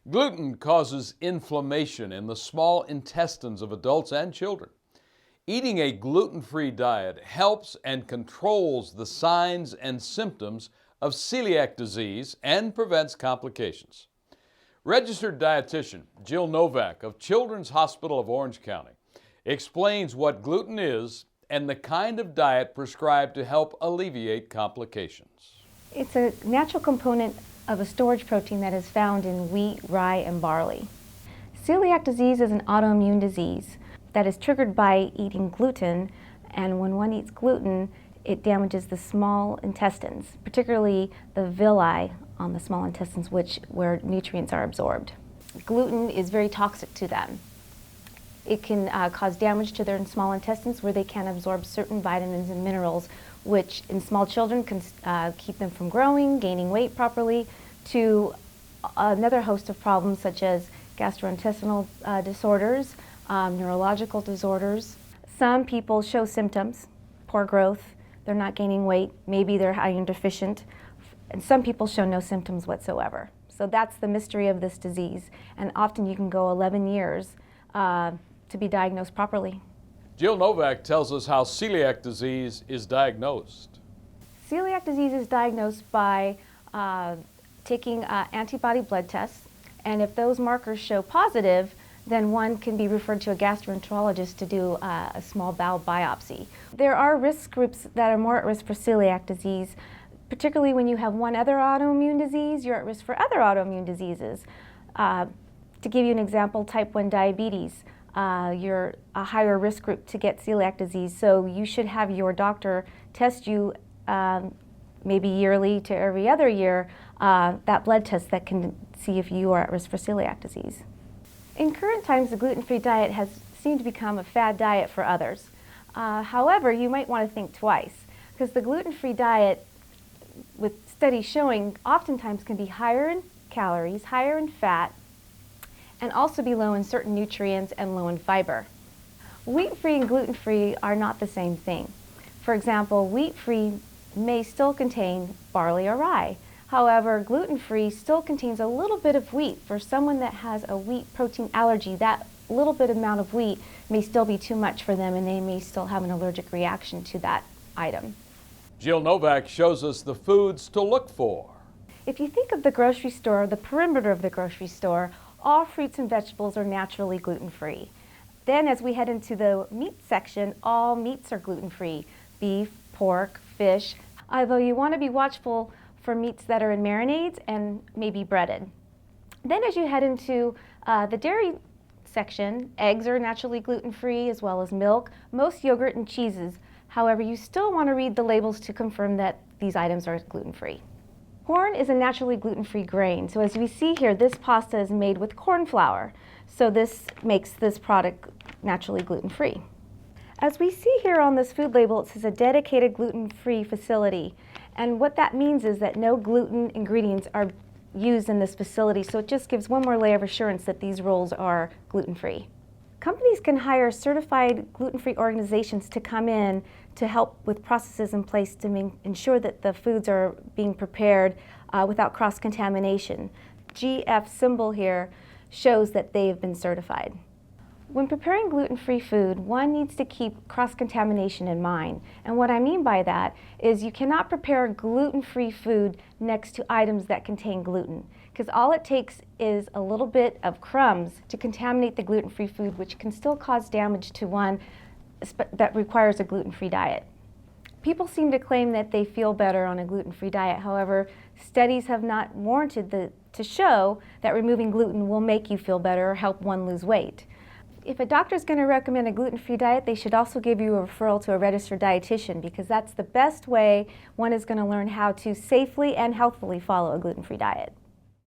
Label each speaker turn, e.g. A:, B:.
A: Gluten causes inflammation in the small intestines of adults and children. Eating a gluten-free diet helps and controls the signs and symptoms of celiac disease and prevents complications. Registered dietitian Jill Nowak of Children's Hospital of Orange County explains what gluten is and the kind of diet prescribed to help alleviate complications.
B: It's a natural component of a storage protein that is found in wheat, rye, and barley. Celiac disease is an autoimmune disease that is triggered by eating gluten, and when one eats gluten, it damages the small intestines, particularly the villi on the small intestines, where nutrients are absorbed. Gluten is very toxic to them. It can cause damage to their small intestines where they can't absorb certain vitamins and minerals, which in small children can keep them from growing, gaining weight properly, to another host of problems such as gastrointestinal disorders, neurological disorders. Some people show symptoms, poor growth, they're not gaining weight, maybe they're iron deficient, and some people show no symptoms whatsoever. So that's the mystery of this disease, and often you can go 11 years to be diagnosed properly.
A: Jill Nowak tells us how celiac disease is diagnosed.
B: Celiac disease is diagnosed by taking antibody blood tests, and if those markers show positive, then one can be referred to a gastroenterologist to do a small bowel biopsy. There are risk groups that are more at risk for celiac disease, particularly when you have one other autoimmune disease, you're at risk for other autoimmune diseases. To give you an example, type 1 diabetes, you're a higher risk group to get celiac disease, so you should have your doctor test you maybe yearly to every other year, that blood test that can see if you are at risk for celiac disease. In current times, the gluten-free diet has seemed to become a fad diet for others. However, you might want to think twice, because the gluten-free diet, with studies showing, oftentimes can be higher in calories, higher in fat, and also be low in certain nutrients and low in fiber. Wheat-free and gluten-free are not the same thing. For example, wheat-free may still contain barley or rye. However, gluten-free still contains a little bit of wheat. For someone that has a wheat protein allergy, that little bit amount of wheat may still be too much for them, and they may still have an allergic reaction to that item.
A: Jill Nowak shows us the foods to look for.
B: If you think of the grocery store, the perimeter of the grocery store, all fruits and vegetables are naturally gluten-free. Then as we head into the meat section, all meats are gluten-free. Beef, pork, fish, although you want to be watchful for meats that are in marinades and maybe breaded. Then as you head into the dairy section, eggs are naturally gluten-free as well as milk, most yogurt and cheeses. However, you still want to read the labels to confirm that these items are gluten-free. Corn is a naturally gluten-free grain, so as we see here, this pasta is made with corn flour, so this makes this product naturally gluten-free. As we see here on this food label, it says a dedicated gluten-free facility, and what that means is that no gluten ingredients are used in this facility, so it just gives one more layer of assurance that these rolls are gluten-free. Companies can hire certified gluten-free organizations to come in to help with processes in place to ensure that the foods are being prepared without cross-contamination. GF symbol here shows that they have been certified. When preparing gluten-free food, one needs to keep cross-contamination in mind. And what I mean by that is you cannot prepare gluten-free food next to items that contain gluten, because all it takes is a little bit of crumbs to contaminate the gluten-free food, which can still cause damage to one that requires a gluten-free diet. People seem to claim that they feel better on a gluten-free diet. However, studies have not warranted to show that removing gluten will make you feel better or help one lose weight. If a doctor is going to recommend a gluten-free diet, they should also give you a referral to a registered dietitian, because that's the best way one is going to learn how to safely and healthfully follow a gluten-free diet.